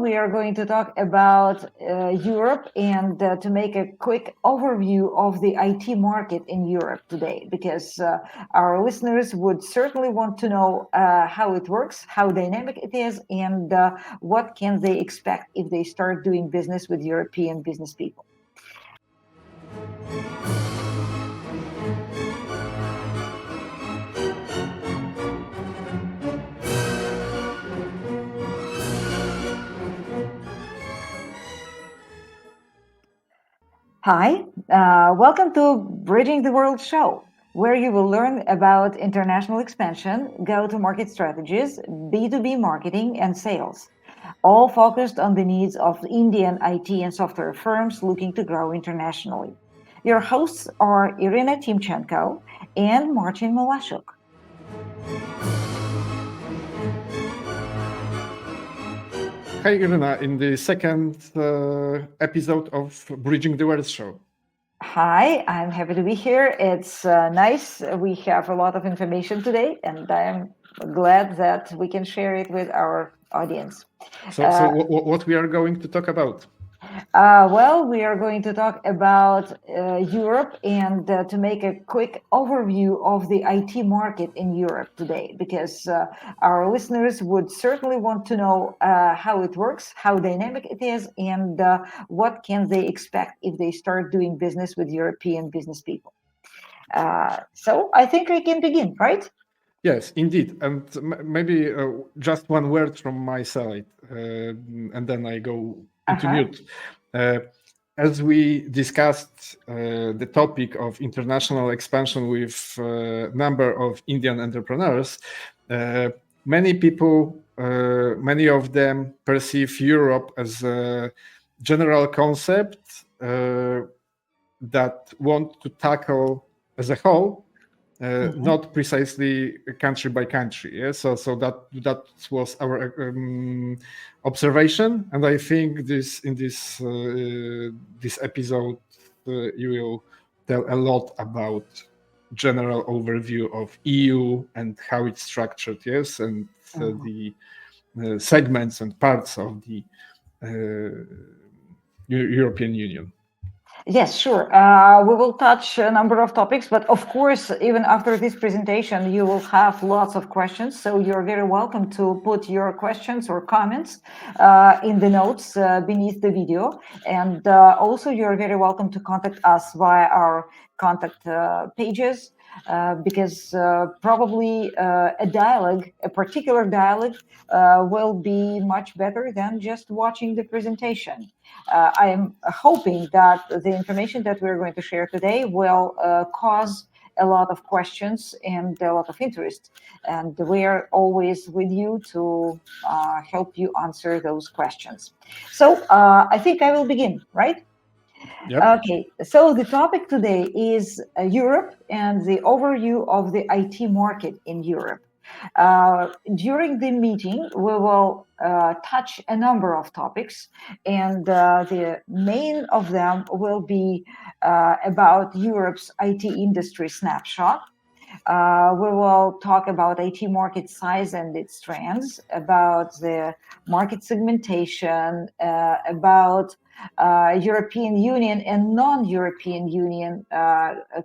We are going to talk about Europe and to make a quick overview of the IT market in Europe today, because our listeners would certainly want to know how it works, how dynamic it is, and what can they expect if they start doing business with European business people. Hi, welcome to Bridging the World show, where you will learn about international expansion, go-to-market strategies, B2B marketing, and sales, all focused on the needs of Indian IT and software firms looking to grow internationally. Your hosts are Iryna Tymchenko and Marcin Małaszuk. Hi, Iryna, in the second episode of Bridging the World show. Hi, I'm happy to be here. It's nice. We have a lot of information today, and I'm glad that we can share it with our audience. So what we are going to talk about? Well, we are going to talk about Europe and to make a quick overview of the IT market in Europe today, because our listeners would certainly want to know how it works, how dynamic it is, and what can they expect if they start doing business with European business people. So I think we can begin, right? Yes, indeed. And maybe just one word from my side, and then I go into mute. As we discussed the topic of international expansion with a number of Indian entrepreneurs, many people, many of them perceive Europe as a general concept that want to tackle as a whole, not precisely country by country. Yeah? So that was our observation, and I think in this episode you will tell a lot about general overview of EU and how it's structured, yes, and the segments and parts of the European Union. Yes, sure. We will touch a number of topics, but of course, even after this presentation, you will have lots of questions. So you're very welcome to put your questions or comments in the notes beneath the video. And also, you're very welcome to contact us via our contact pages. Because probably a particular dialogue will be much better than just watching the presentation. I am hoping that the information that we're going to share today will cause a lot of questions and a lot of interest. And we are always with you to help you answer those questions. So I think I will begin, right? Yep. Okay, so the topic today is Europe and the overview of the IT market in Europe. During the meeting, we will touch a number of topics, and the main of them will be about Europe's IT industry snapshot. We will talk about IT market size and its trends, about the market segmentation, about European Union and non-European Union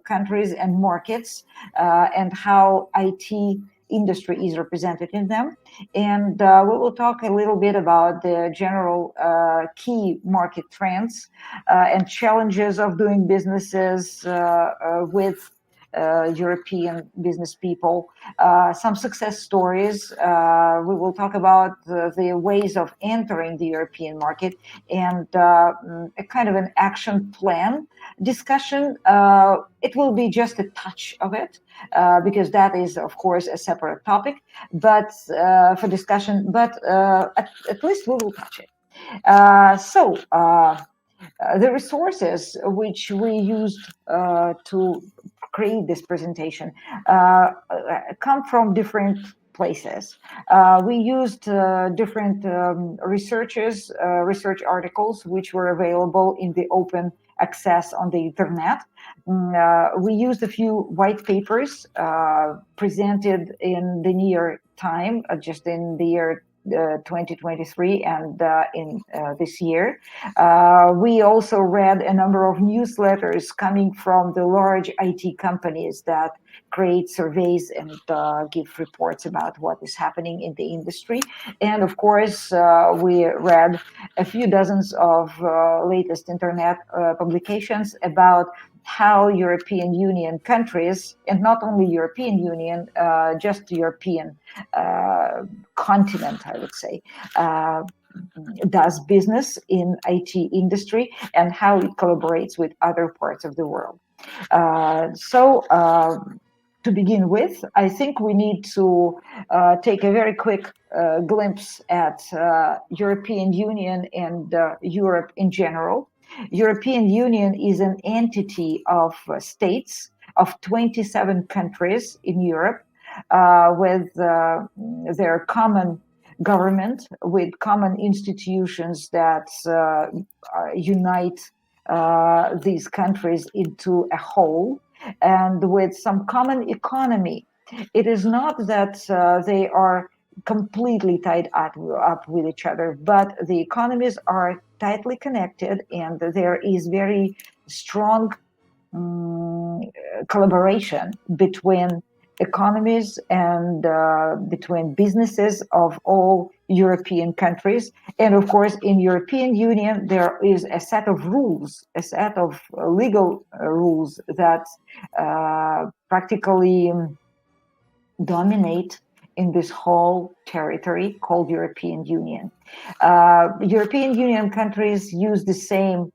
countries and markets, and how IT industry is represented in them. And we will talk a little bit about the general key market trends and challenges of doing businesses with European business people, some success stories. We will talk about the ways of entering the European market and a kind of an action plan discussion. It will be just a touch of it because that is, of course, a separate topic, but for discussion. But at least we will touch it. The resources which we used to create this presentation come from different places. We used different research articles which were available in the open access on the internet. We used a few white papers presented in the near time, just in the year 2023 and in this year. We also read a number of newsletters coming from the large IT companies that create surveys and give reports about what is happening in the industry. And of course, we read a few dozens of latest internet publications about how European Union countries, and not only European Union, just European continent, I would say, does business in IT industry and how it collaborates with other parts of the world. To begin with, I think we need to take a very quick glimpse at European Union and Europe in general. European Union is an entity of states of 27 countries in Europe with their common government, with common institutions that unite these countries into a whole, and with some common economy. It is not that they are completely tied up with each other, but the economies are tightly connected, and there is very strong collaboration between economies and between businesses of all European countries. And of course, in European Union, there is a set of rules, a set of legal rules that practically dominate in this whole territory called European Union. European Union countries use the same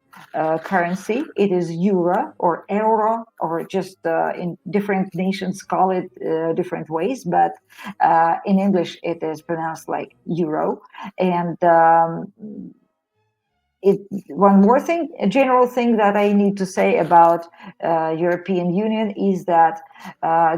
currency. It is euro, or just in different nations call it different ways, but in English it is pronounced like euro. And one more thing, a general thing that I need to say about European Union is that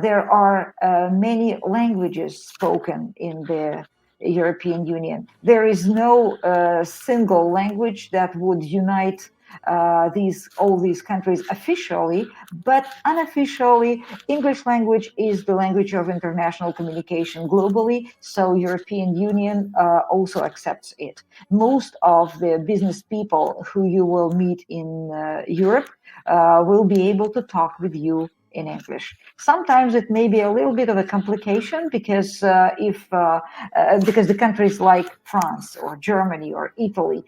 there are many languages spoken in the European Union. There is no single language that would unite all these countries officially, but unofficially, English language is the language of international communication globally, so European Union also accepts it. Most of the business people who you will meet in Europe will be able to talk with you in English. Sometimes it may be a little bit of a complication because because the countries like France or Germany or Italy,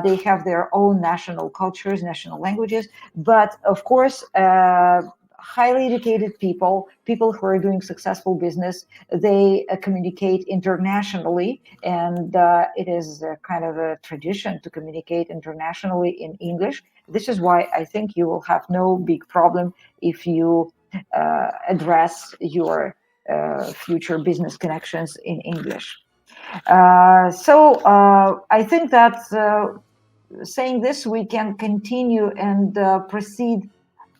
they have their own national cultures, national languages. But of course, highly educated people who are doing successful business, they communicate internationally, and it is kind of a tradition to communicate internationally in English. This is why I think you will have no big problem if you address your future business connections in English. I think that saying this, we can continue and proceed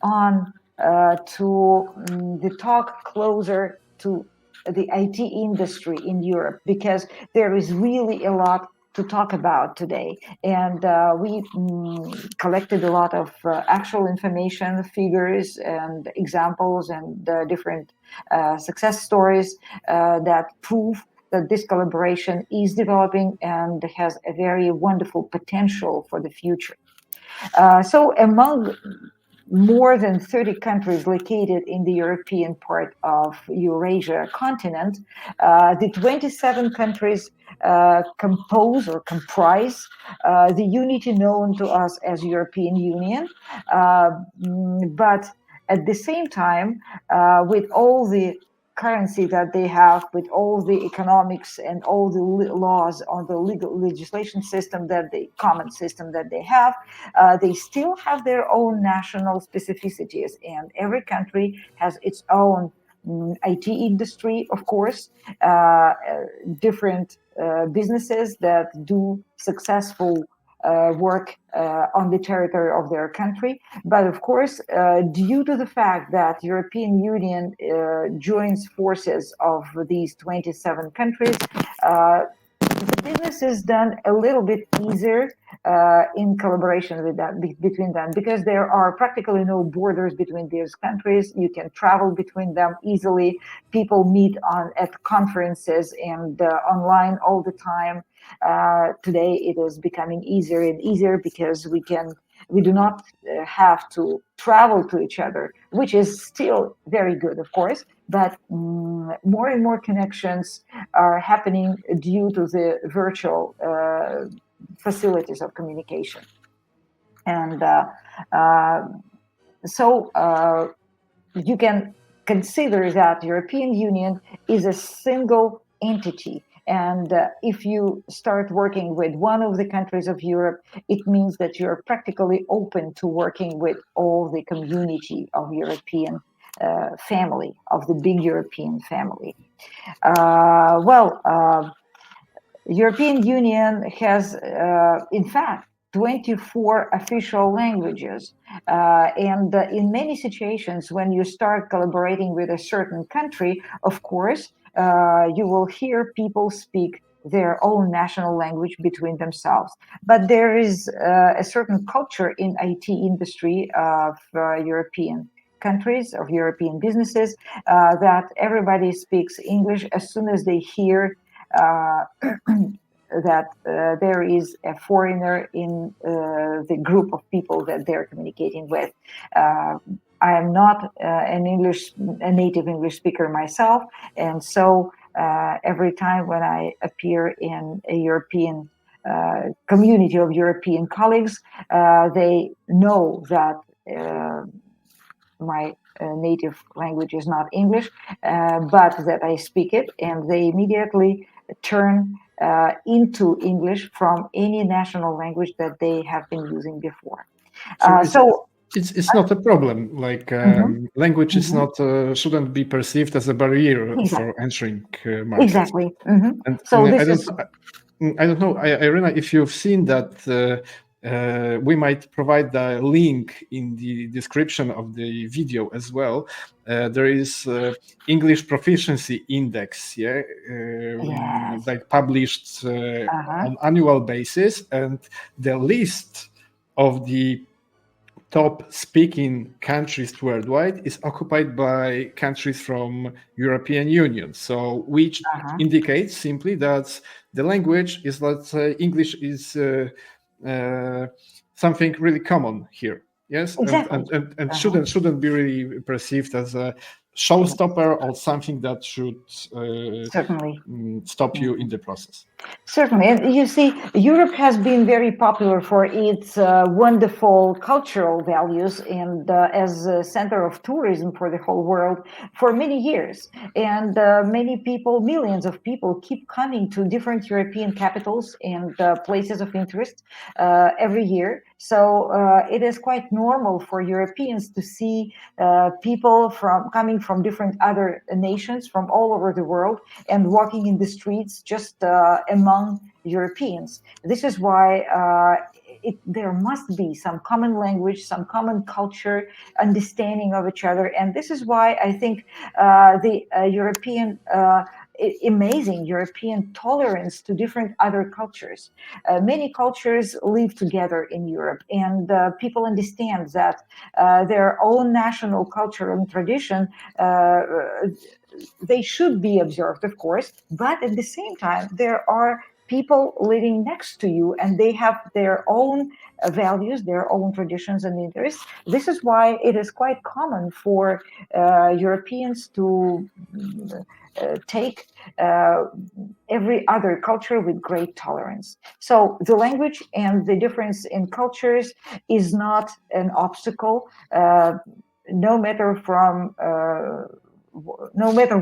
on to the talk closer to the IT industry in Europe, because there is really a lot to talk about today. And we collected a lot of actual information, figures and examples and different success stories that prove that this collaboration is developing and has a very wonderful potential for the future. So among more than 30 countries located in the European part of Eurasia continent, the 27 countries comprise the unity known to us as European Union. But at the same time, with all the currency that they have, with all the economics and all the laws on the legal legislation system, that the common system that they have, they still have their own national specificities, and every country has its own IT industry, of course, different businesses that do successful work on the territory of their country. But of course, due to the fact that European Union joins forces of these 27 countries, this business is done a little bit easier in collaboration with that between them, because there are practically no borders between these countries. You can travel between them easily. People meet at conferences and online all the time. Today it is becoming easier and easier because we do not have to travel to each other, which is still very good, of course, but more and more connections are happening due to the virtual facilities of communication. And so you can consider that European Union is a single entity. And if you start working with one of the countries of Europe, it means that you're practically open to working with all the community of European family, of the big European family. European Union has, in fact, 24 official languages. And in many situations, when you start collaborating with a certain country, of course, you will hear people speak their own national language between themselves. But there is a certain culture in IT industry of European countries, of European businesses, that everybody speaks English as soon as they hear that there is a foreigner in the group of people that they're communicating with. I am not a native English speaker myself, and so every time when I appear in a European community of European colleagues, they know that my native language is not English, but that I speak it, and they immediately turn into English from any national language that they have been using before. It's not a problem. Like language is not shouldn't be perceived as a barrier for entering markets. Exactly. And so I don't know, Iryna, if you've seen that. We might provide the link in the description of the video as well. There is English Proficiency Index, like published on annual basis, and the list of the top speaking countries worldwide is occupied by countries from European Union. So which indicates simply that the language is, let's say, English is something really common here. Yes, exactly. and shouldn't be really perceived as a showstopper or something that should certainly stop you in the process. Certainly. And you see, Europe has been very popular for its wonderful cultural values and as a center of tourism for the whole world for many years. And many people, millions of people, keep coming to different European capitals and places of interest every year. So it is quite normal for Europeans to see people coming from different other nations from all over the world and walking in the streets just among Europeans. This is why there must be some common language, some common culture, understanding of each other. And this is why I think the amazing European tolerance to different other cultures. Many cultures live together in Europe, and people understand that their own national culture and tradition they should be observed, of course, but at the same time, there are people living next to you and they have their own values, their own traditions and interests. This is why it is quite common for Europeans to take every other culture with great tolerance. So the language and the difference in cultures is not an obstacle, no matter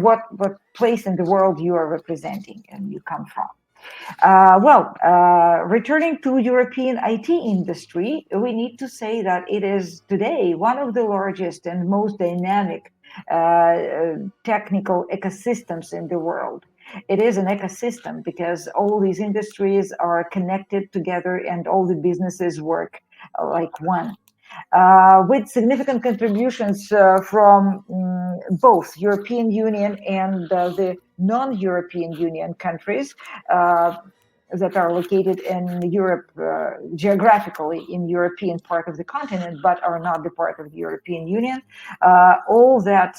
what place in the world you are representing and you come from. Returning to European IT industry, we need to say that it is today one of the largest and most dynamic technical ecosystems in the world. It is an ecosystem because all these industries are connected together and all the businesses work like one. With significant contributions from both European Union and the non-European Union countries. that are located in Europe, geographically in European part of the continent, but are not the part of the European Union. All that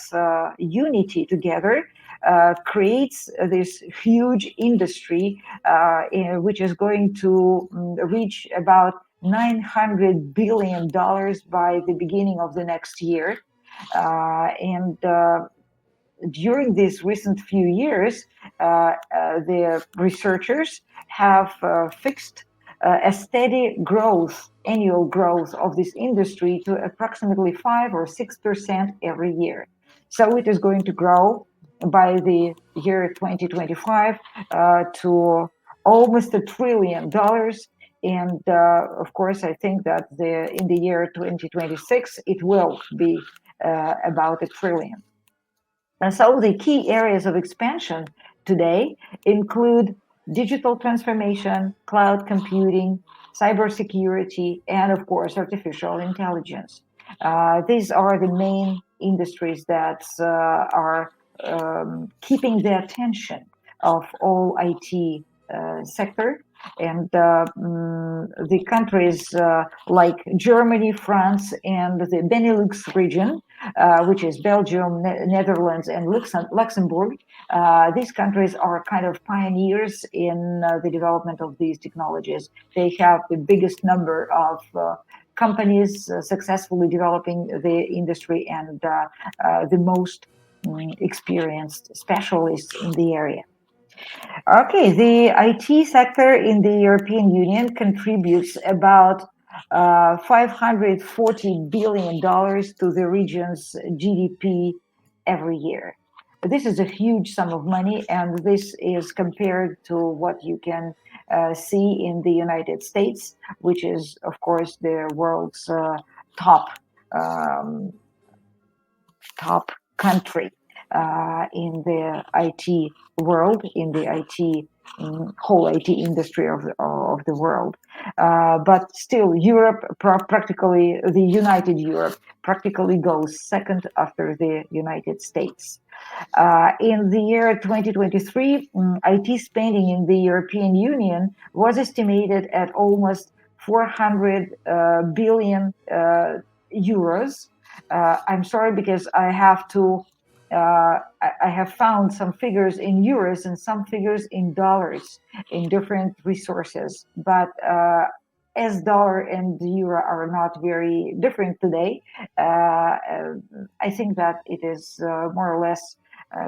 unity together creates this huge industry, which is going to reach about $900 billion by the beginning of the next year. And during these recent few years, the researchers have fixed a steady growth, annual growth of this industry to approximately 5 or 6% every year. So it is going to grow by the year 2025 to almost $1 trillion. And of course, I think that in the year 2026, it will be about $1 trillion. And so the key areas of expansion today include digital transformation, cloud computing, cybersecurity, and of course, artificial intelligence. These are the main industries that are keeping the attention of all IT sector. And the countries like Germany, France, and the Benelux region, which is Belgium, Netherlands, and Luxembourg, these countries are kind of pioneers in the development of these technologies. They have the biggest number of companies successfully developing the industry and the most experienced specialists in the area. Okay, the IT sector in the European Union contributes about $540 billion to the region's GDP every year. This is a huge sum of money, and this is compared to what you can see in the United States, which is, of course, the world's top country in the IT world, in the IT whole IT industry of the world. But still, Europe, practically the United Europe, practically goes second after the United States. In the year 2023, IT spending in the European Union was estimated at almost 400 billion euros. I'm sorry, because I have found some figures in euros and some figures in dollars in different resources, but as dollar and euro are not very different today, I think that it is more or less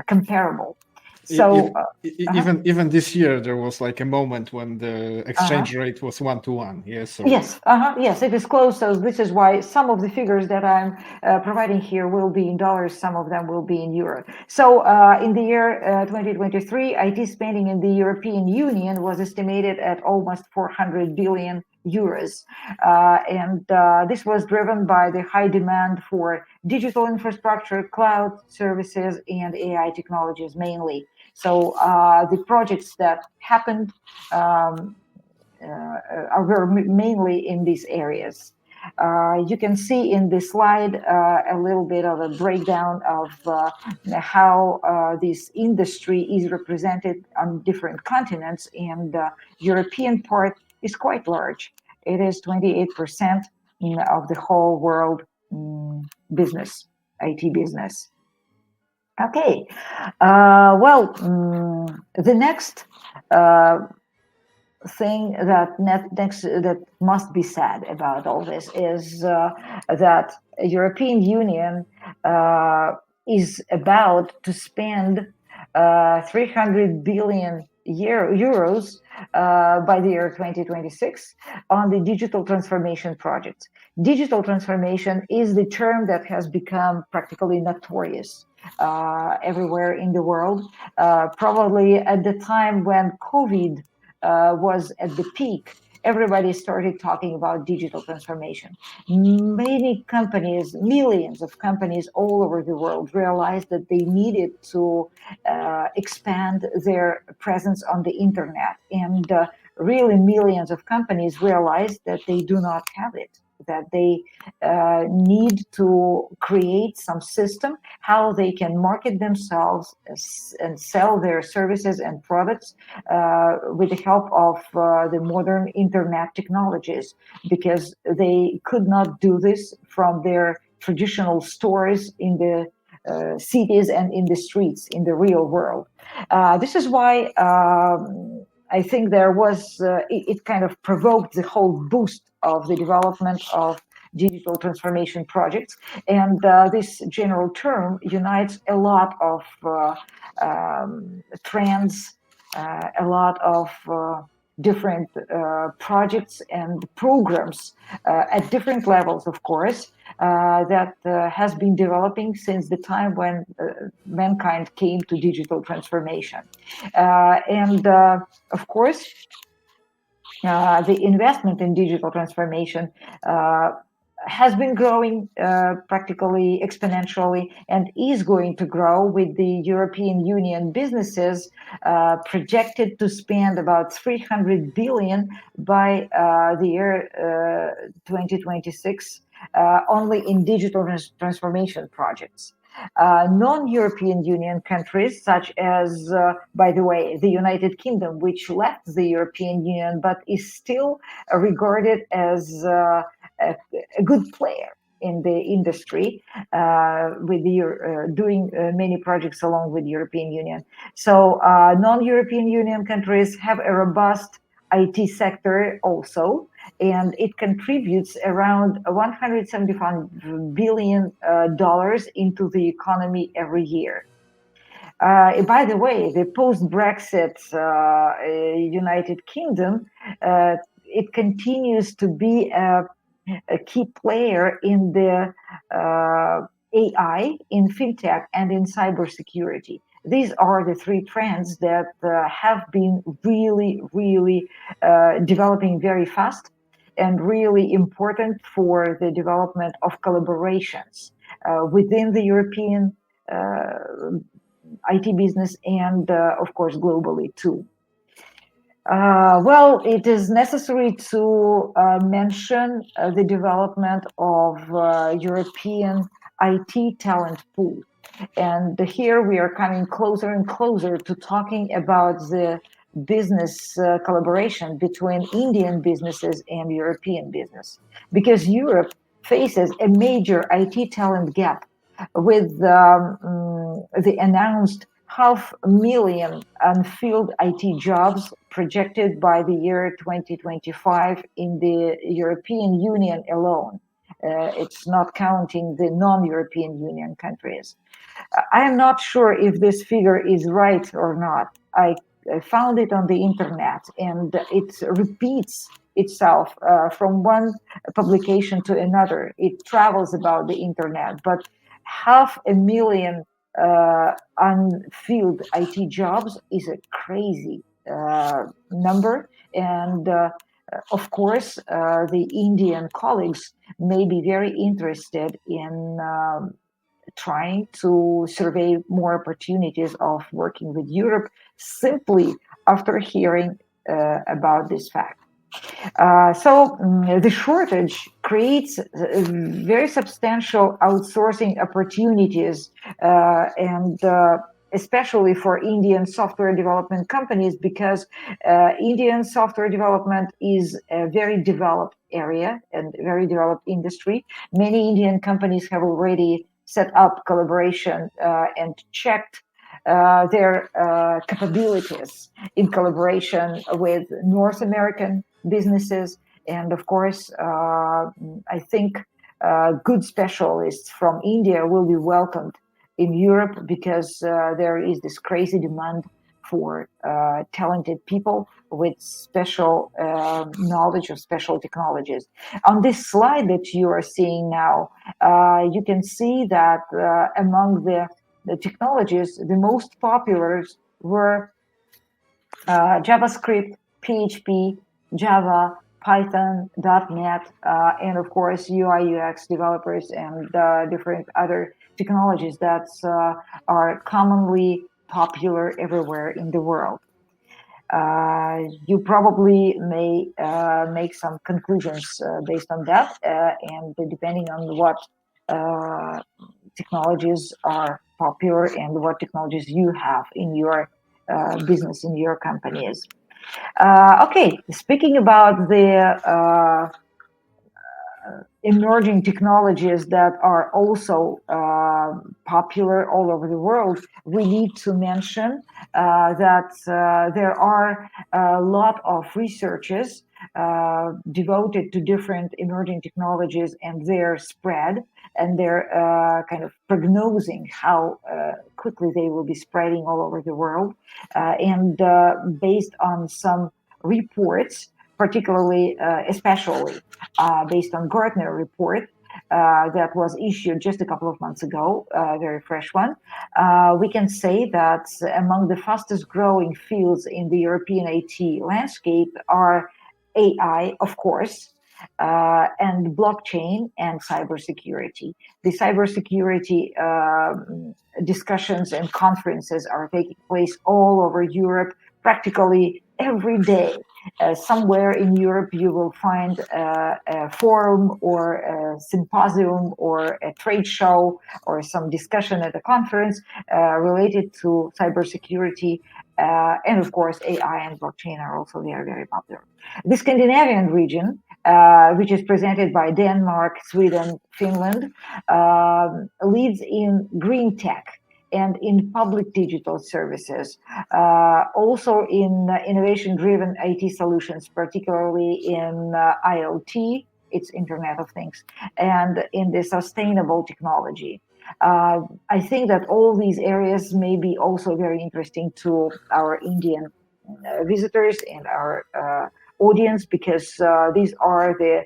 comparable. So even this year there was like a moment when the exchange rate was 1-to-1. Yes. So. Yes. Yes, it is close. So this is why some of the figures that I'm providing here will be in dollars. Some of them will be in euro. So in the year 2023, IT spending in the European Union was estimated at almost 400 billion euros, and this was driven by the high demand for digital infrastructure, cloud services, and AI technologies mainly. So the projects that happened are mainly in these areas. You can see in this slide a little bit of a breakdown of how this industry is represented on different continents, and the European part is quite large. It is 28% of the whole world business, IT business. Okay, well, the next thing that must be said about all this is that European Union is about to spend 300 billion euros by the year 2026 on the digital transformation project. Digital transformation is the term that has become practically notorious everywhere in the world. Probably at the time when COVID was at the peak, everybody started talking about digital transformation. Many companies, millions of companies all over the world realized that they needed to expand their presence on the internet. And really millions of companies realized that they do not have it. that they need to create some system how they can market themselves and sell their services and products with the help of the modern internet technologies, because they could not do this from their traditional stores in the cities and in the streets in the real world. This is why I think there was, it kind of provoked the whole boost of the development of digital transformation projects. And this general term unites a lot of trends, a lot of different projects and programs at different levels, of course, that has been developing since the time when mankind came to digital transformation. And of course, the investment in digital transformation has been growing practically exponentially and is going to grow, with the European Union businesses projected to spend about 300 billion by the year 2026 only in digital transformation projects. Non-European Union countries, such as, by the way, the United Kingdom, which left the European Union but is still regarded as a good player in the industry, with the doing many projects along with the European Union. So non-European Union countries have a robust IT sector also, and it contributes around $175 billion into the economy every year. By the way, the post-Brexit United Kingdom, it continues to be a key player in the AI, in fintech, and in cybersecurity. These are the three trends that have been really developing very fast and really important for the development of collaborations within the European IT business and, of course, globally too. Well, it is necessary to mention the development of European IT talent pool. And here we are coming closer and closer to talking about the business collaboration between Indian businesses and European business, because Europe faces a major IT talent gap with the announced 500,000 unfilled IT jobs projected by the year 2025 in the European Union alone. It's not counting the non-European Union countries. I am not sure if this figure is right or not. I found it on the internet, and it repeats itself from one publication to another. It travels about the internet, but 500,000 unfilled IT jobs is a crazy number. And of course, the Indian colleagues may be very interested in trying to survey more opportunities of working with Europe simply after hearing about this fact. So the shortage creates very substantial outsourcing opportunities, and especially for Indian software development companies, because Indian software development is a very developed area and very developed industry. Many Indian companies have already set up collaboration and checked their capabilities in collaboration with North American businesses. And of course, I think good specialists from India will be welcomed in Europe, because there is this crazy demand for talented people with special knowledge of special technologies. On this slide that you are seeing now, you can see that among the technologies, the most popular were JavaScript, PHP, Java, Python, .NET, and of course UI UX developers and different other technologies that are commonly popular everywhere in the world. You probably may make some conclusions based on that, and depending on what technologies are popular and what technologies you have in your business, in your companies. Okay, speaking about the emerging technologies that are also popular all over the world, we need to mention that there are a lot of researches devoted to different emerging technologies and their spread, and they're kind of prognosing how quickly they will be spreading all over the world. And based on some reports, particularly, especially based on Gartner report that was issued just a couple of months ago, a very fresh one, we can say that among the fastest growing fields in the European IT landscape are AI, of course, and blockchain and cybersecurity. The cybersecurity discussions and conferences are taking place all over Europe practically every day. Somewhere in Europe, you will find a forum or a symposium or a trade show or some discussion at a conference related to cybersecurity. And of course, AI and blockchain are also very, very popular. The Scandinavian region, which is presented by Denmark, Sweden, Finland, leads in green tech and in public digital services, also in innovation-driven IT solutions, particularly in IoT, it's Internet of Things, and in the sustainable technology. I think that all these areas may be also very interesting to our Indian visitors and our audience, because these are the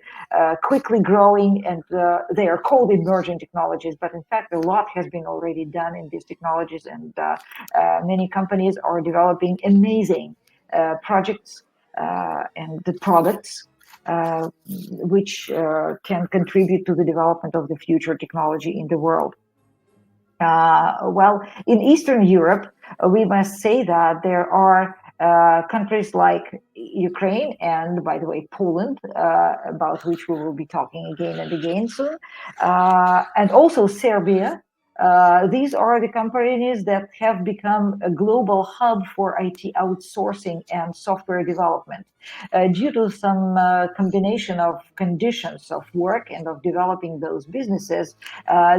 quickly growing, and they are called emerging technologies, but in fact a lot has been already done in these technologies, and many companies are developing amazing projects and the products which can contribute to the development of the future technology in the world. Well, in Eastern Europe, we must say that there are countries like Ukraine and, by the way, Poland, about which we will be talking again and again soon, and also Serbia. These are the companies that have become a global hub for IT outsourcing and software development. Due to some combination of conditions of work and of developing those businesses,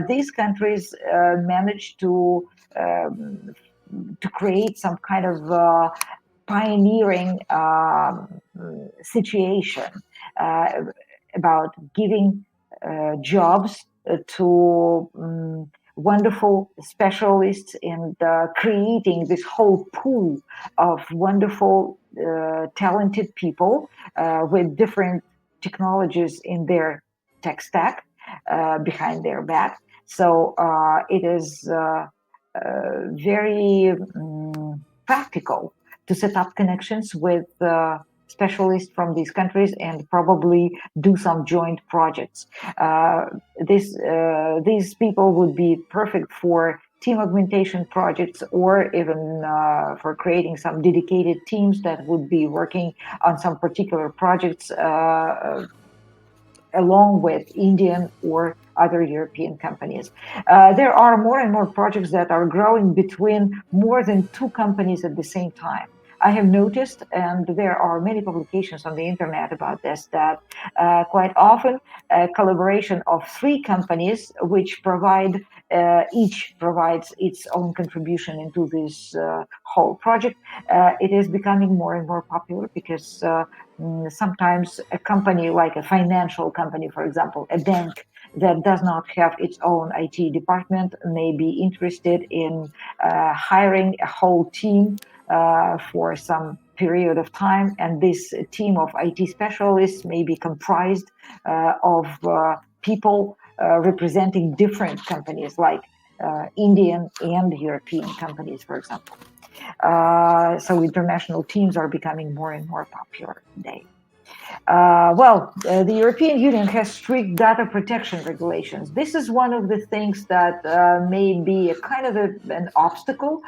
these countries managed to create some kind of pioneering situation about giving jobs to wonderful specialists and creating this whole pool of wonderful, talented people with different technologies in their tech stack behind their back. So it is very practical to set up connections with specialists from these countries and probably do some joint projects. These people would be perfect for team augmentation projects, or even for creating some dedicated teams that would be working on some particular projects along with Indian or other European companies. There are more and more projects that are growing between more than two companies at the same time. I have noticed, and there are many publications on the internet about this, that quite often a collaboration of three companies, which each provides its own contribution into this whole project, it is becoming more and more popular, because sometimes a company like a financial company, for example, a bank that does not have its own IT department, may be interested in hiring a whole team for some period of time, and this team of IT specialists may be comprised of people representing different companies, like Indian and European companies, for example. So international teams are becoming more and more popular today. The European Union has strict data protection regulations. This is one of the things that may be a kind of an obstacle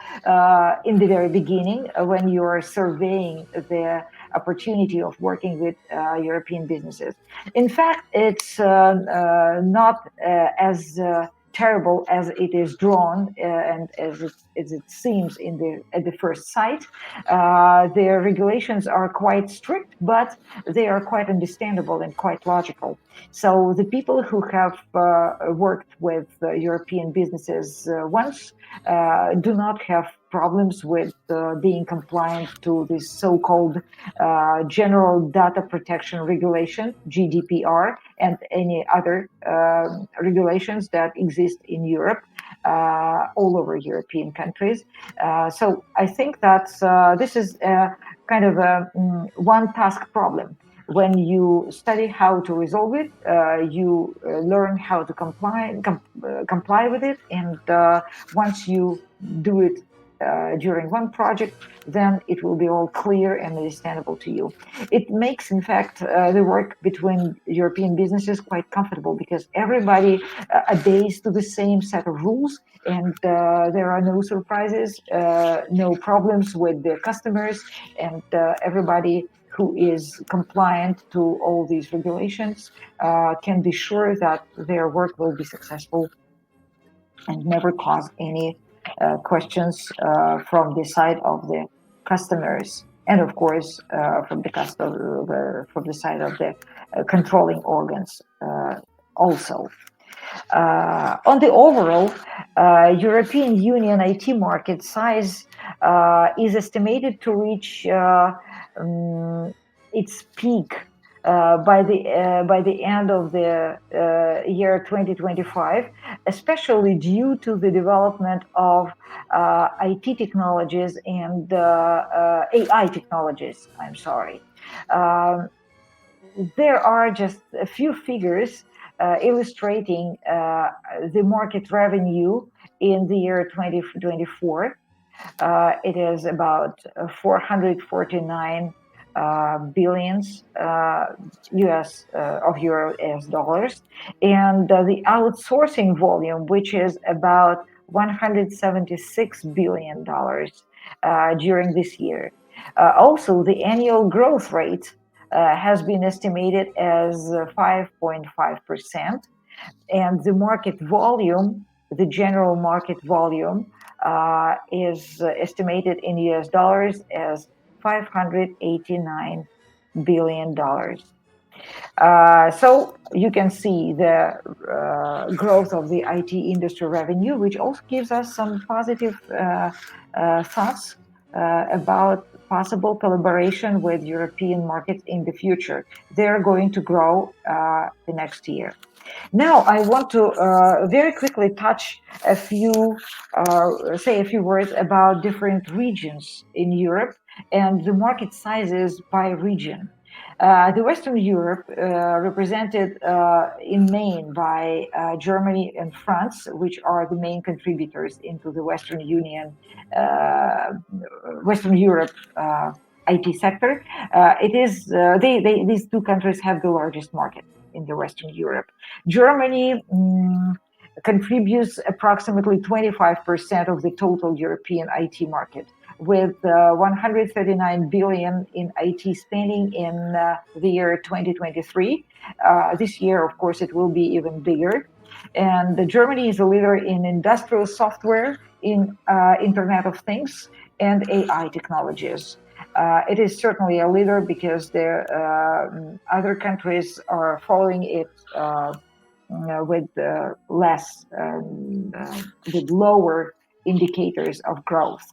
in the very beginning when you are surveying the opportunity of working with European businesses. In fact, it's not as terrible as it is drawn and as it seems at the first sight. The regulations are quite strict, but they are quite understandable and quite logical. So the people who have worked with European businesses once do not have problems with being compliant to this so-called General Data Protection Regulation, GDPR, and any other regulations that exist in Europe, all over European countries. So I think that this is kind of a one-task problem. When you study how to resolve it, you learn how to comply with it, and once you do it during one project, then it will be all clear and understandable to you. It makes, in fact, the work between European businesses quite comfortable because everybody adheres to the same set of rules, and there are no surprises, no problems with the customers, and everybody who is compliant to all these regulations can be sure that their work will be successful and never cause any questions from the side of the customers, and of course from the side of the controlling organs also. On the overall, European Union IT market size is estimated to reach its peak by the end of the year 2025, especially due to the development of IT technologies and AI technologies. I'm sorry. There are just a few figures illustrating the market revenue in the year 2024. It is about 449 billions US dollars, and the outsourcing volume, which is about $176 billion during this year. Also, the annual growth rate has been estimated as 5.5%, and the market volume, the general market volume, is estimated in US dollars as $589 billion. So you can see the growth of the IT industry revenue, which also gives us some positive thoughts about possible collaboration with European markets in the future. They're going to grow the next year. Now, I want to very quickly say a few words about different regions in Europe and the market sizes by region. The Western Europe, represented in main by Germany and France, which are the main contributors into the Western Europe IT sector. These two countries have the largest market in the Western Europe. Germany contributes approximately 25% of the total European IT market, with 139 billion in IT spending in the year 2023. This year, of course, it will be even bigger. And Germany is a leader in industrial software, in Internet of Things, and AI technologies. It is certainly a leader because the other countries are following it with lower indicators of growth.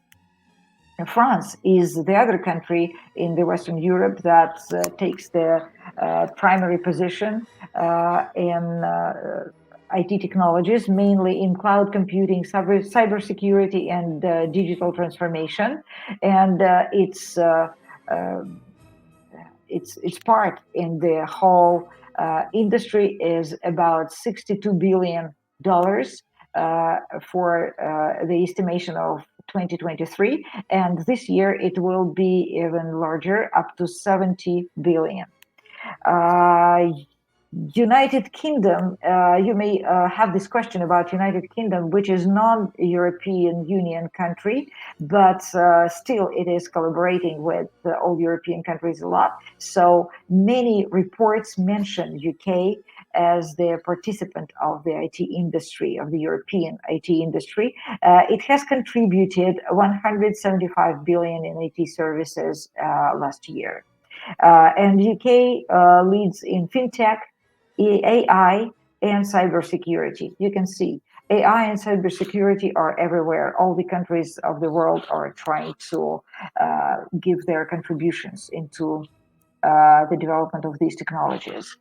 France is the other country in the Western Europe that takes the primary position in IT technologies, mainly in cloud computing, cybersecurity, and digital transformation. And its part in the whole industry is about $62 billion for the estimation of 2023, and this year it will be even larger, up to 70 billion. United Kingdom, you may have this question about United Kingdom, which is non-European Union country, but still it is collaborating with all European countries a lot. So many reports mention UK as the participant of the IT industry, of the European IT industry. It has contributed 175 billion in IT services last year. And UK leads in fintech, AI, and cybersecurity. You can see AI and cybersecurity are everywhere. All the countries of the world are trying to give their contributions into the development of these technologies.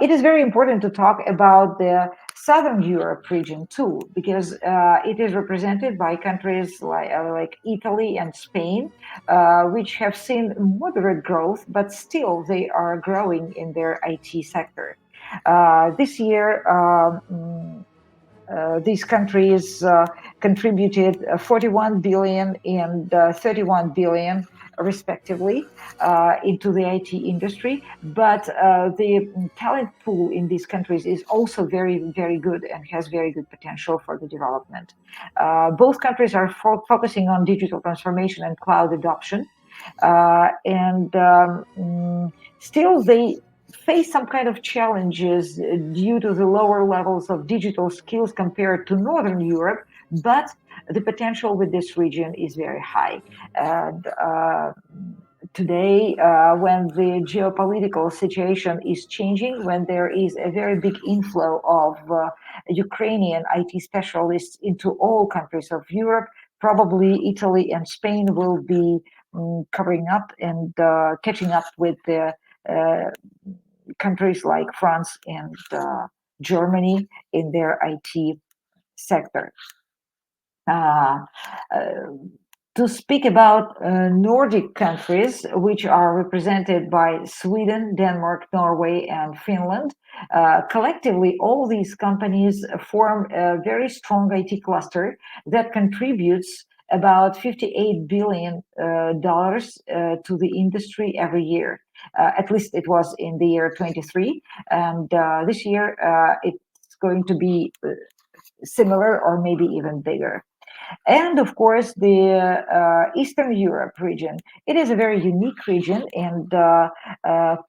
It is very important to talk about the Southern Europe region too, because it is represented by countries like Italy and Spain, which have seen moderate growth, but still they are growing in their IT sector. This year, these countries contributed 41 billion and 31 billion respectively into the IT industry, but the talent pool in these countries is also very, very good and has very good potential for the development. Both countries are focusing on digital transformation and cloud adoption, still they face some kind of challenges due to the lower levels of digital skills compared to Northern Europe, but the potential with this region is very high. And today, when the geopolitical situation is changing, when there is a very big inflow of Ukrainian IT specialists into all countries of Europe, probably Italy and Spain will be covering up and catching up with the countries like France and Germany in their IT sector. To speak about Nordic countries, which are represented by Sweden, Denmark, Norway, and Finland, collectively, all these companies form a very strong IT cluster that contributes about $58 billion to the industry every year. At least it was in the year 23, and this year it's going to be similar or maybe even bigger. And of course, the Eastern Europe region. It is a very unique region, and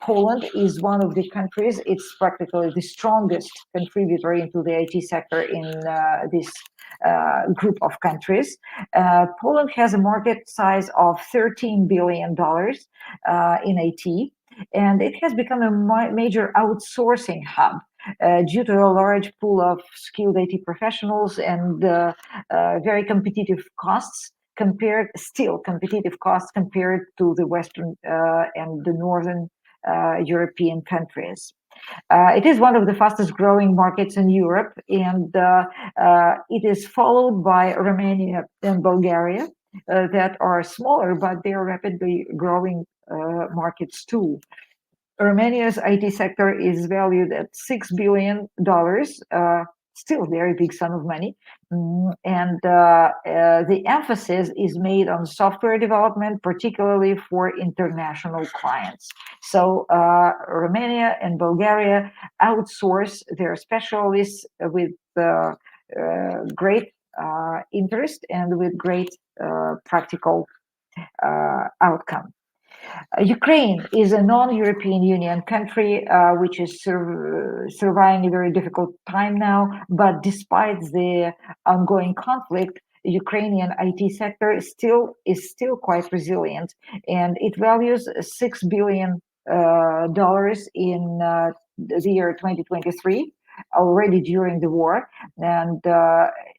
Poland is one of the countries. It's practically the strongest contributor into the IT sector in this group of countries. Poland has a market size of $13 billion in IT, and it has become a major outsourcing hub due to a large pool of skilled IT professionals and very competitive costs competitive costs compared to the Western and the Northern European countries. It is one of the fastest growing markets in Europe, and it is followed by Romania and Bulgaria that are smaller, but they are rapidly growing markets too. Romania's IT sector is valued at $6 billion, still a very big sum of money. And the emphasis is made on software development, particularly for international clients. So Romania and Bulgaria outsource their specialists with great interest and with great practical outcome. Ukraine is a non-European Union country which is surviving a very difficult time now, but despite the ongoing conflict, Ukrainian IT sector is still quite resilient, and it values $6 billion in the year 2023, already during the war, and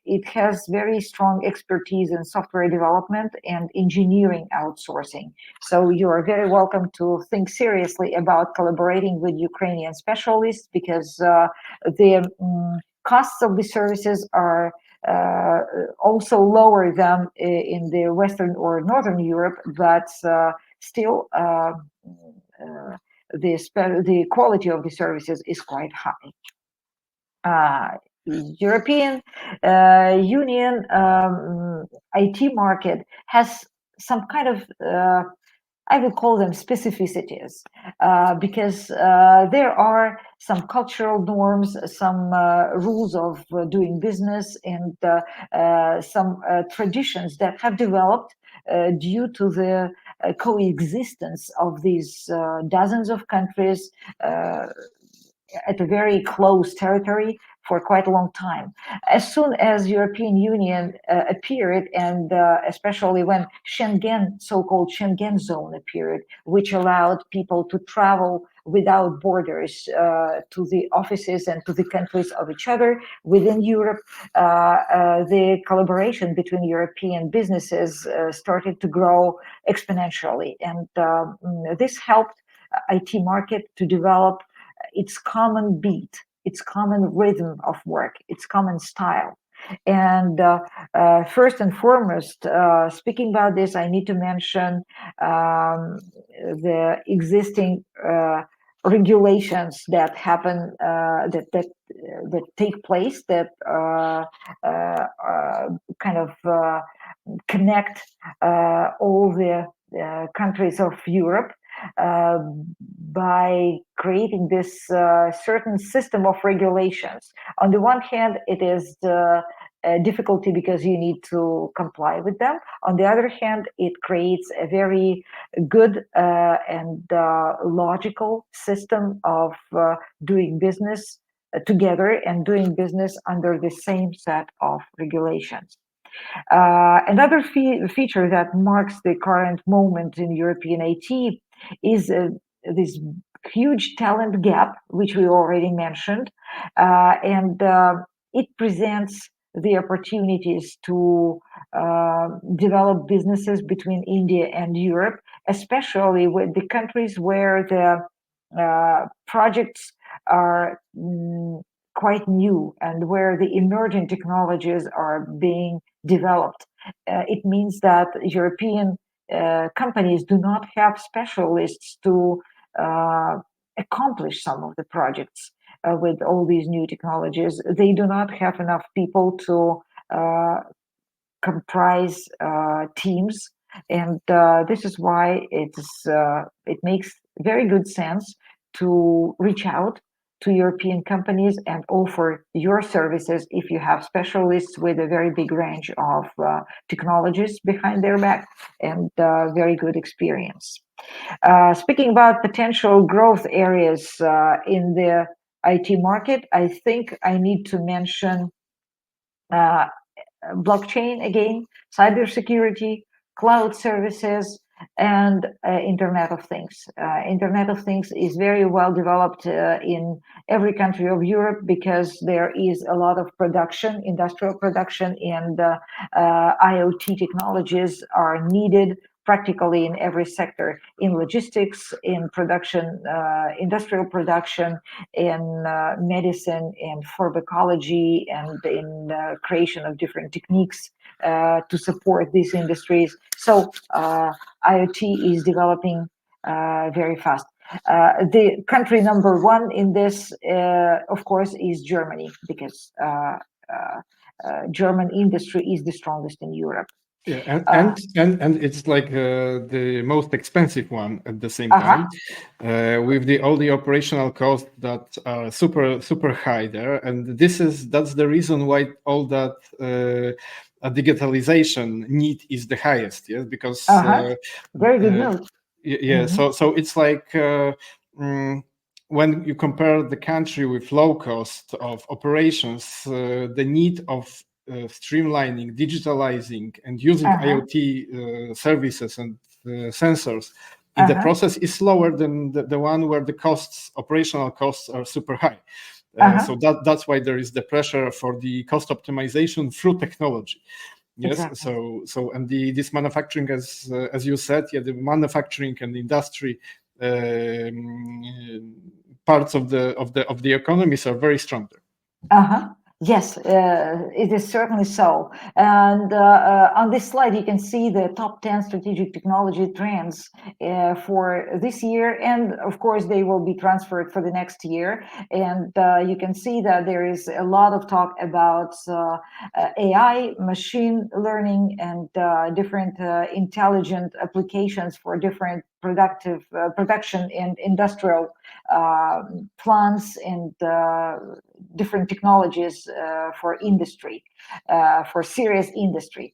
it has very strong expertise in software development and engineering outsourcing. So you are very welcome to think seriously about collaborating with Ukrainian specialists, because the costs of the services are also lower than in the Western or Northern Europe, but still the quality of the services is quite high. European Union IT market has some kind of I would call them specificities, because there are some cultural norms, some rules of doing business, and some traditions that have developed due to the coexistence of these dozens of countries at a very close territory for quite a long time. As soon as European Union appeared, and especially when Schengen, so-called Schengen zone appeared, which allowed people to travel without borders to the offices and to the countries of each other within Europe, the collaboration between European businesses started to grow exponentially. And this helped IT market to develop its common beat, its common rhythm of work, its common style. And first and foremost, speaking about this, I need to mention the existing regulations that happen, that take place, that kind of connect all the countries of Europe uh, by creating this certain system of regulations. On the one hand, it is the difficulty because you need to comply with them. On the other hand, it creates a very good and logical system of doing business together and doing business under the same set of regulations. Another feature that marks the current moment in European IT is this huge talent gap, which we already mentioned, and it presents the opportunities to develop businesses between India and Europe, especially with the countries where the projects are quite new and where the emerging technologies are being developed. It means that European companies do not have specialists to accomplish some of the projects with all these new technologies. They do not have enough people to comprise teams, and this is why it makes very good sense to reach out to European companies and offer your services if you have specialists with a very big range of technologies behind their back and very good experience. Speaking about potential growth areas in the IT market, I think I need to mention uh, blockchain again, cybersecurity, cloud services, and Internet of Things. Internet of Things is very well developed in every country of Europe because there is a lot of production, industrial production, and IoT technologies are needed practically in every sector, in logistics, in production, industrial production, in medicine, in pharmacology, and in creation of different techniques to support these industries. So IoT is developing very fast. The country number one in this, of course, is Germany, because German industry is the strongest in Europe. Yeah, and it's like the most expensive one at the same time, with all the operational costs that are super high there, and that's the reason why all that digitalization need is the highest. Yes, because very good note. Yeah, Mm-hmm. so it's like when you compare the country with low cost of operations, the need of streamlining, digitalizing, and using IoT services and sensors in the process is lower than the one where the operational costs are super high. So that's why there is the pressure for the cost optimization through technology. Yes, exactly. So and this manufacturing, as you said, yeah, the manufacturing and the industry parts of the economies are very strong there. Yes, it is certainly so. And on this slide, you can see the top 10 strategic technology trends for this year. And of course, they will be transferred for the next year. And you can see that there is a lot of talk about AI, machine learning, and different intelligent applications for different production and industrial plants and different technologies for industry, for serious industry.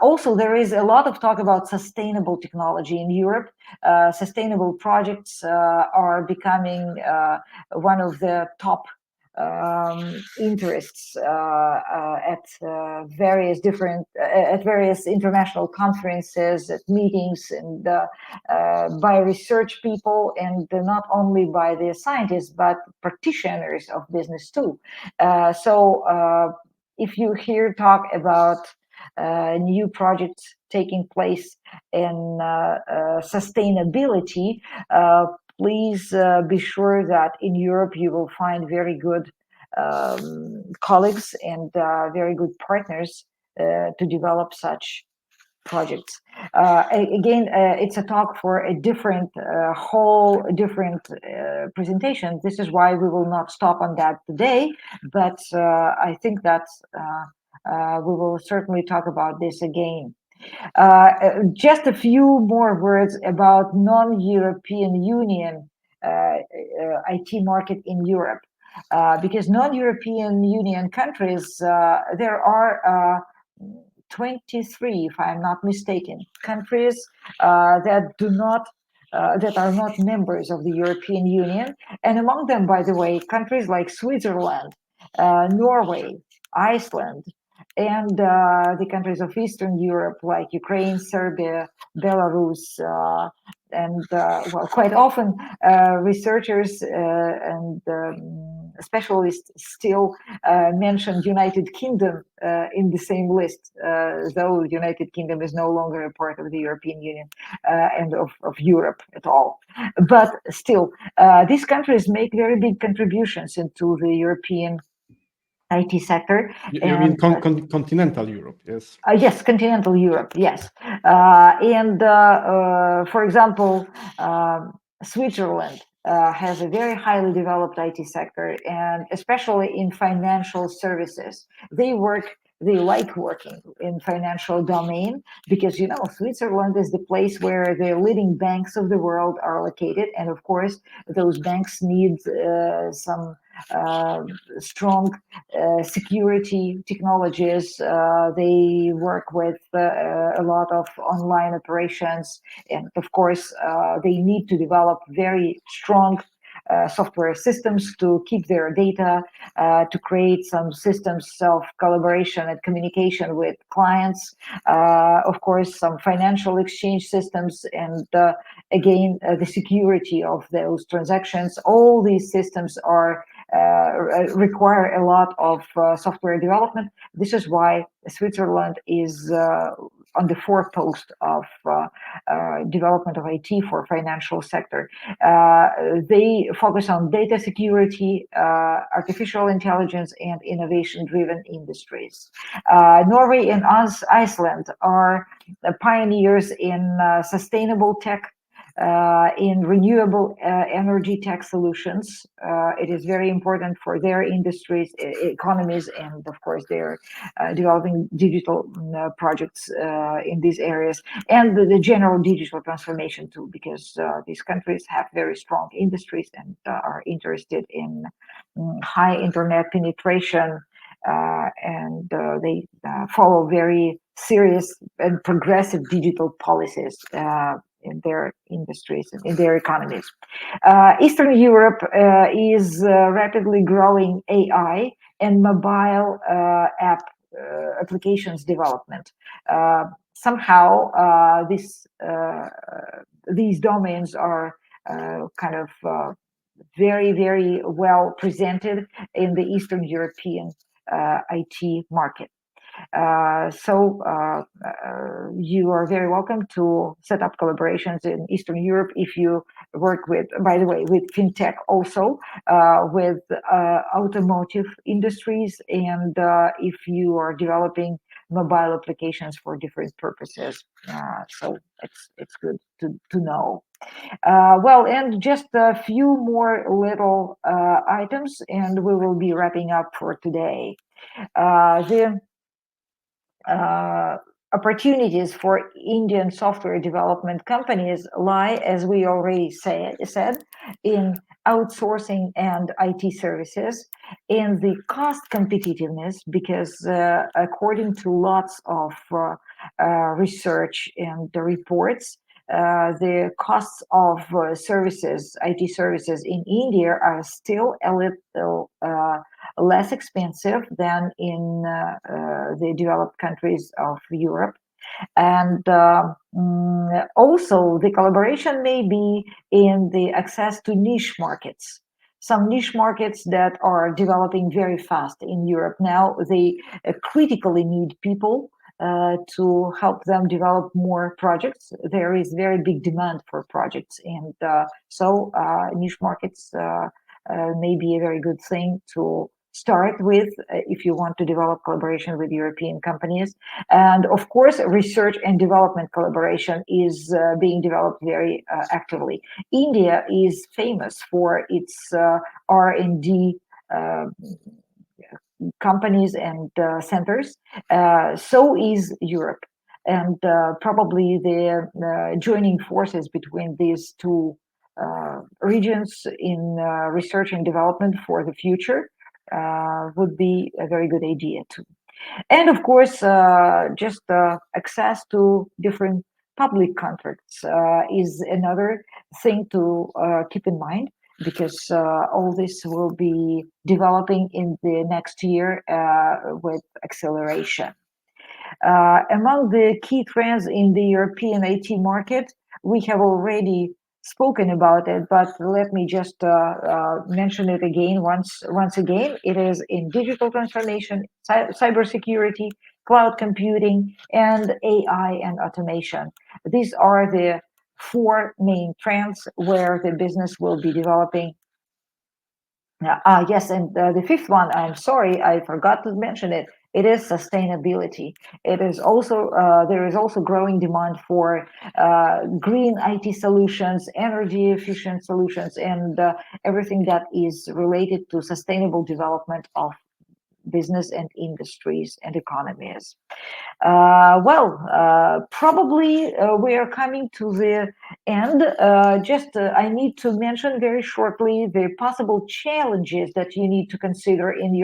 Also, there is a lot of talk about sustainable technology in Europe. Sustainable projects are becoming one of the top interests at various international conferences, at meetings, and by research people, and not only by the scientists but practitioners of business too. So if you hear talk about new projects taking place in sustainability, please be sure that in Europe you will find very good colleagues and very good partners to develop such projects. Again, it's a talk for a different presentation. This is why we will not stop on that today, but I think that we will certainly talk about this again. Just a few more words about non-European Union IT market in Europe, because non-European Union countries, there are 23, if I'm not mistaken, countries that are not members of the European Union, and among them, by the way, countries like Switzerland, Norway, Iceland, and the countries of Eastern Europe, like Ukraine, Serbia, Belarus, and well, quite often researchers and specialists still mention United Kingdom in the same list, though the United Kingdom is no longer a part of the European Union and of Europe at all. But still, these countries make very big contributions into the European IT sector. You mean continental Europe, yes? Yes, continental Europe, yes. For example, Switzerland has a very highly developed IT sector, and especially in financial services. They like working in financial domain because, you know, Switzerland is the place where the leading banks of the world are located. And of course, those banks need some strong security technologies. They work with a lot of online operations. And of course, they need to develop very strong software systems to keep their data, to create some systems of collaboration and communication with clients, of course, some financial exchange systems, and again, the security of those transactions. All these systems require a lot of software development. This is why Switzerland is on the foremost of development of IT for financial sector. They focus on data security, artificial intelligence, and innovation-driven industries. Norway and Iceland are pioneers in sustainable tech, in renewable energy tech solutions. It is very important for their industries, economies, and of course they're developing digital projects in these areas, and the general digital transformation too, because these countries have very strong industries and are interested in high internet penetration, and they follow very serious and progressive digital policies in their industries and in their economies. Eastern Europe is rapidly growing AI and mobile applications development. Somehow these domains are kind of very, very well presented in the Eastern European IT market. So you are very welcome to set up collaborations in Eastern Europe if you work with, by the way, with fintech also, with automotive industries, and if you are developing mobile applications for different purposes. So it's good to know. Well, and just a few more little items, and we will be wrapping up for today. opportunities for Indian software development companies lie, as we already said, in outsourcing and IT services, in the cost competitiveness, because according to lots of research and the reports, the costs of services, IT services in India are still a little less expensive than in the developed countries of Europe. And also the collaboration may be in the access to niche markets. Some niche markets that are developing very fast in Europe now, they critically need people to help them develop more projects. There is very big demand for projects, and so niche markets may be a very good thing to start with if you want to develop collaboration with European companies. And of course, research and development collaboration is being developed very actively. India is famous for its R&D companies and centers. So is Europe. And probably the joining forces between these two regions in research and development for the future would be a very good idea too. And of course, just access to different public contracts is another thing to keep in mind, because all this will be developing in the next year with acceleration. Among the key trends in the European IT market, we have already spoken about it, but let me just mention it again once again. It is in digital transformation, cybersecurity, cloud computing, and AI and automation. These are the four main trends where the business will be developing. Yes, and the fifth one, I'm sorry, I forgot to mention it. It is sustainability. It is also there is also growing demand for green IT solutions, energy efficient solutions, and everything that is related to sustainable development of business and industries and economies. Probably we are coming to the end. I need to mention very shortly the possible challenges that you need to consider in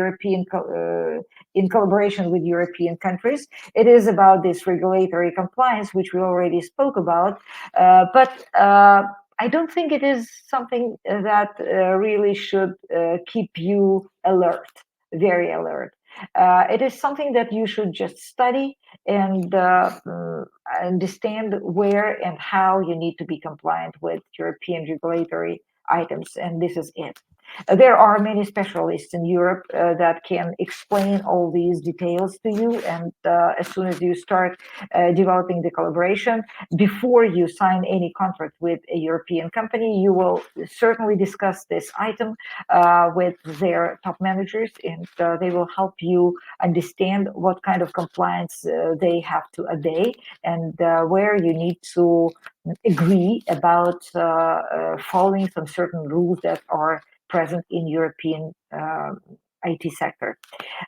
in collaboration with European countries. It is about this regulatory compliance, which we already spoke about, but I don't think it is something that really should keep you alert, very alert. It is something that you should just study and understand where and how you need to be compliant with European regulatory items, and this is it. There are many specialists in Europe that can explain all these details to you, and as soon as you start developing the collaboration, before you sign any contract with a European company, you will certainly discuss this item with their top managers, and they will help you understand what kind of compliance they have to obey, and where you need to agree about following some certain rules that are present in European IT sector.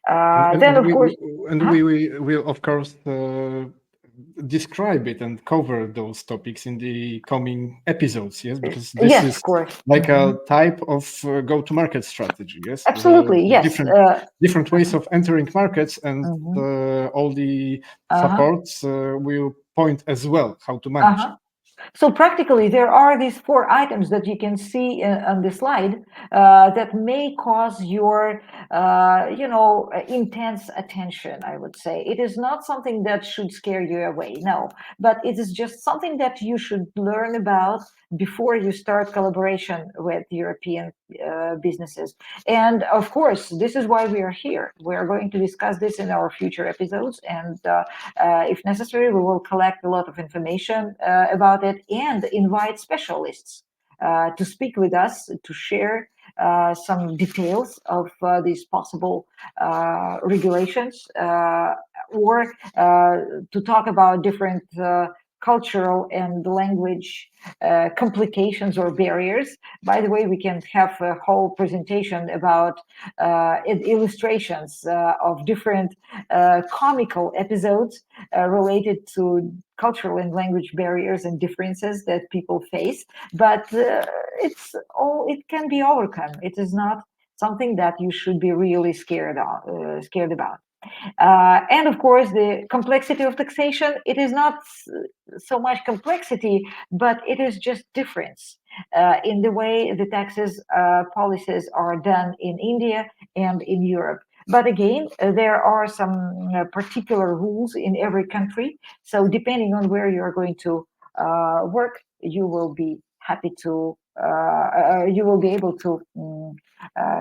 Then, of course, we will of course describe it and cover those topics in the coming episodes. Yes, because this is like a type of go-to-market strategy. Yes, absolutely. Yes, different ways of entering markets, and all the supports will point as well how to manage. So practically, there are these four items that you can see on the slide that may cause your, intense attention, I would say. It is not something that should scare you away, no, but it is just something that you should learn about before you start collaboration with European businesses. And of course, this is why we are here. We are going to discuss this in our future episodes, and if necessary, we will collect a lot of information about it and invite specialists to speak with us, to share some details of these possible regulations, or to talk about different cultural and language complications or barriers. By the way, we can have a whole presentation about illustrations of different comical episodes related to cultural and language barriers and differences that people face. But it can be overcome. It is not something that you should be really scared about. And of course, the complexity of taxation, it is not so much complexity, but it is just difference in the way the taxes policies are done in India and in Europe. But again, there are some particular rules in every country. So depending on where you're going to work, you will be happy to, you will be able to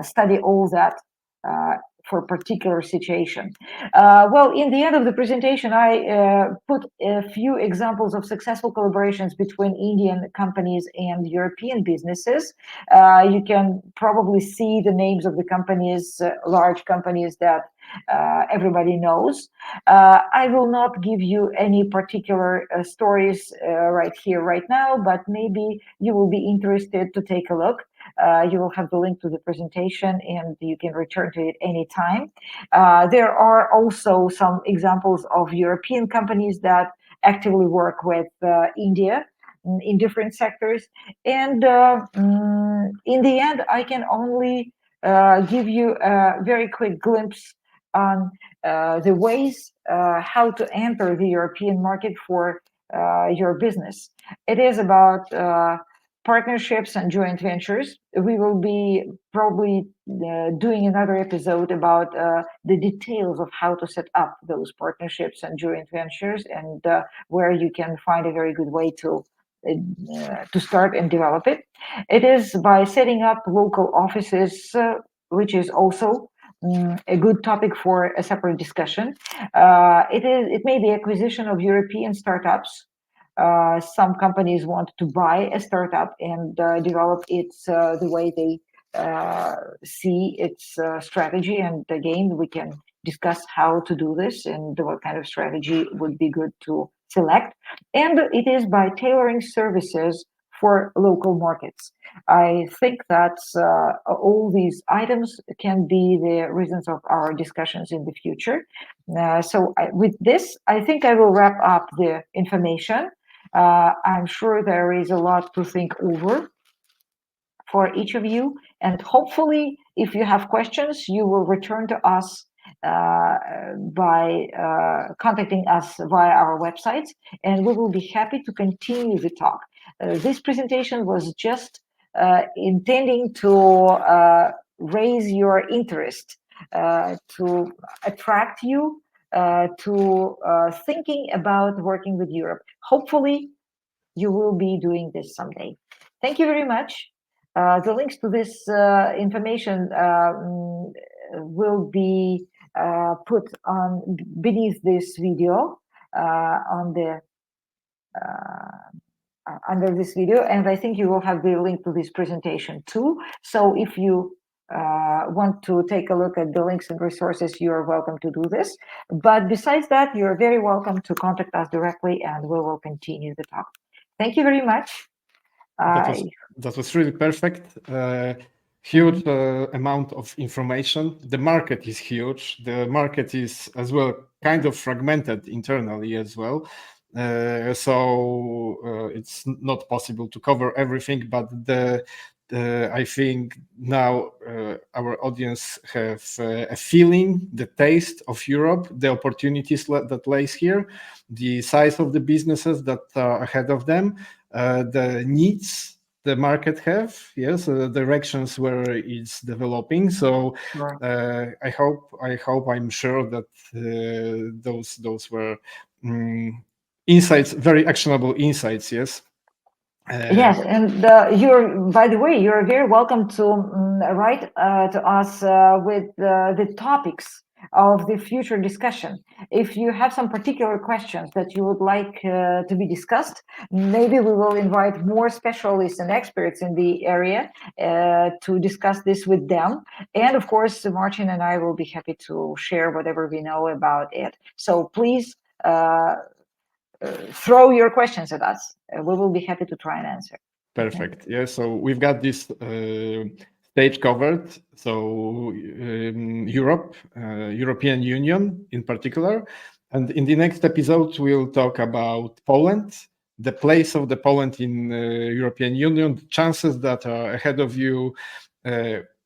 study all that for a particular situation. Well, in the end of the presentation, I put a few examples of successful collaborations between Indian companies and European businesses. You can probably see the names of the companies, large companies that everybody knows. I will not give you any particular stories right here, right now, but maybe you will be interested to take a look. You will have the link to the presentation and you can return to it anytime. There are also some examples of European companies that actively work with India in different sectors. And in the end, I can only give you a very quick glimpse on the ways how to enter the European market for your business. It is about partnerships and joint ventures. We will be probably doing another episode about the details of how to set up those partnerships and joint ventures, and where you can find a very good way to start and develop it. It is by setting up local offices, which is also a good topic for a separate discussion. It may be acquisition of European startups. Some companies want to buy a startup and develop its the way they see its strategy. And again, we can discuss how to do this and what kind of strategy would be good to select. And it is by tailoring services for local markets. I think that all these items can be the reasons of our discussions in the future. With this, I think I will wrap up the information. I'm sure there is a lot to think over for each of you. And hopefully, if you have questions, you will return to us by contacting us via our websites, and we will be happy to continue the talk. This presentation was just intending to raise your interest, to attract you to thinking about working with Europe. Hopefully, you will be doing this someday. Thank you very much. The links to this information will be put on beneath this video on the under this video, and I think you will have the link to this presentation too. So if you want to take a look at the links and resources, you are welcome to do this. But besides that, you're very welcome to contact us directly, and we will continue the talk. Thank you very much. That was really perfect. Huge amount of information. The market is huge. The market is as well kind of fragmented internally as well. So it's not possible to cover everything, but I think now our audience have a feeling, the taste of Europe, the opportunities that lays here, the size of the businesses that are ahead of them, the needs the market have, yes, directions where it's developing. So I hope, I'm sure that those were insights, very actionable insights. Yes. Yes, and by the way, you're very welcome to write to us with the topics of the future discussion. If you have some particular questions that you would like to be discussed, maybe we will invite more specialists and experts in the area to discuss this with them. And of course, Marcin and I will be happy to share whatever we know about it. So please throw your questions at us. We will be happy to try and answer. Perfect. Yeah. So we've got this stage covered. So Europe, European Union in particular. And in the next episode, we'll talk about Poland, the place of the Poland in European Union, the chances that are ahead of you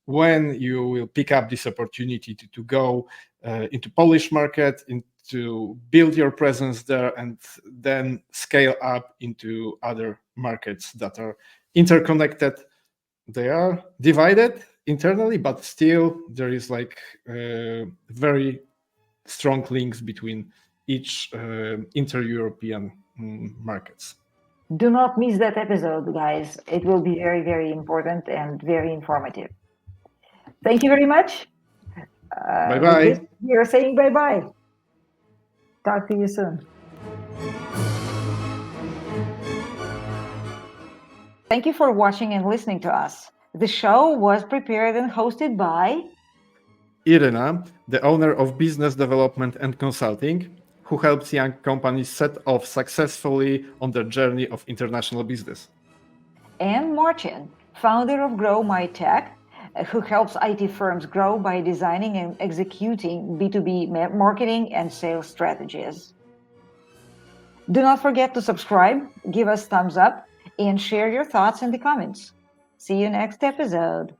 when you will pick up this opportunity to go into Polish market, to build your presence there, and then scale up into other markets that are interconnected. They are divided internally, but still there is like very strong links between each inter-European markets. Do not miss that episode, guys. It will be very, very important and very informative. Thank you very much. Bye-bye. We are saying bye-bye. Talk to you soon. Thank you for watching and listening to us. The show was prepared and hosted by Iryna, the owner of Business Development and Consulting, who helps young companies set off successfully on their journey of international business. And Marcin, founder of Grow My Tech, who helps IT firms grow by designing and executing B2B marketing and sales strategies. Do not forget to subscribe, give us thumbs up, and share your thoughts in the comments. See you next episode.